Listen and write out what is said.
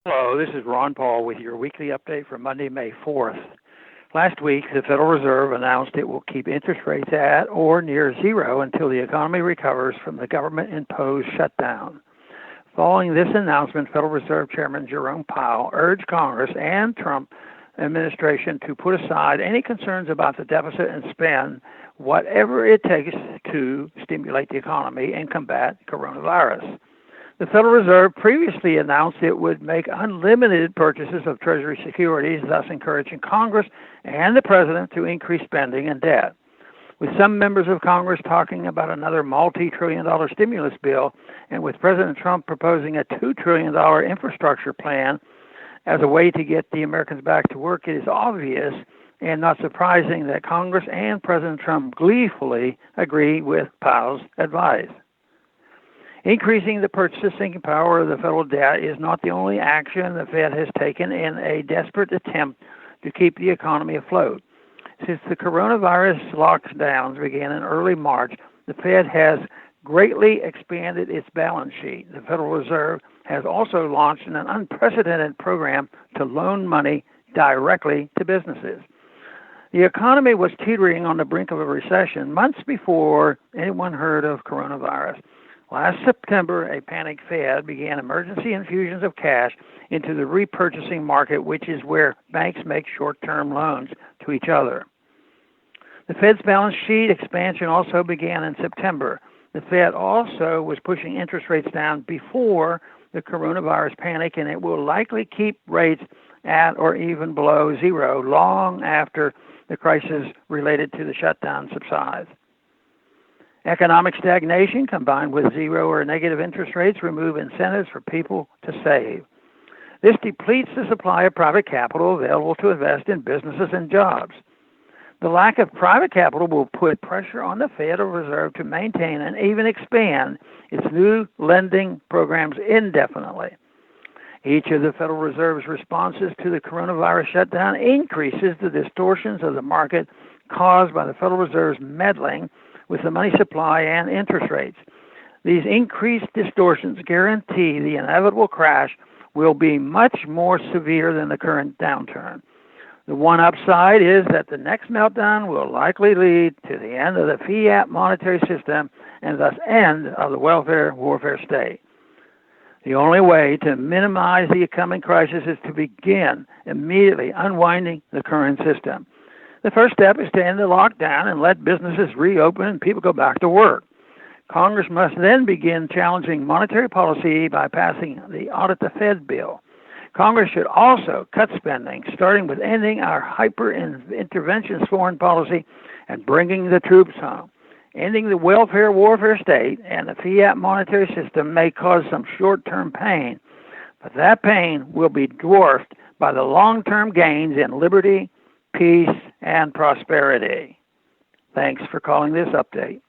Hello, this is Ron Paul with your weekly update for Monday, May 4th. Last week, the Federal Reserve announced it will keep interest rates at or near zero until the economy recovers from the government-imposed shutdown. Following this announcement, Federal Reserve Chairman Jerome Powell urged Congress and Trump administration to put aside any concerns about the deficit and spend whatever it takes to stimulate the economy and combat coronavirus. The Federal Reserve previously announced it would make unlimited purchases of Treasury securities, thus encouraging Congress and the President to increase spending and debt. With some members of Congress talking about another multi-trillion-dollar stimulus bill, and with President Trump proposing a $2 trillion infrastructure plan as a way to get the Americans back to work, it is obvious and not surprising that Congress and President Trump gleefully agree with Powell's advice. Increasing the purchasing power of the federal debt is not the only action the Fed has taken in a desperate attempt to keep the economy afloat. Since the coronavirus lockdowns began in early March, the Fed has greatly expanded its balance sheet. The Federal Reserve has also launched an unprecedented program to loan money directly to businesses. The economy was teetering on the brink of a recession months before anyone heard of coronavirus. Last September, a panicked Fed began emergency infusions of cash into the repurchasing market, which is where banks make short-term loans to each other. The Fed's balance sheet expansion also began in September. The Fed also was pushing interest rates down before the coronavirus panic, and it will likely keep rates at or even below zero long after the crisis related to the shutdown subsides. Economic stagnation combined with zero or negative interest rates remove incentives for people to save. This depletes the supply of private capital available to invest in businesses and jobs. The lack of private capital will put pressure on the Federal Reserve to maintain and even expand its new lending programs indefinitely. Each of the Federal Reserve's responses to the coronavirus shutdown increases the distortions of the market caused by the Federal Reserve's meddling with the money supply and interest rates. These increased distortions guarantee the inevitable crash will be much more severe than the current downturn. The one upside is that the next meltdown will likely lead to the end of the fiat monetary system and thus end of the welfare warfare state. The only way to minimize the coming crisis is to begin immediately unwinding the current system. The first step is to end the lockdown and let businesses reopen and people go back to work. Congress must then begin challenging monetary policy by passing the Audit the Fed bill. Congress should also cut spending, starting with ending our hyper-interventionist foreign policy and bringing the troops home. Ending the welfare warfare state and the fiat monetary system may cause some short-term pain, but that pain will be dwarfed by the long-term gains in liberty, peace, and prosperity. Thanks for calling this update.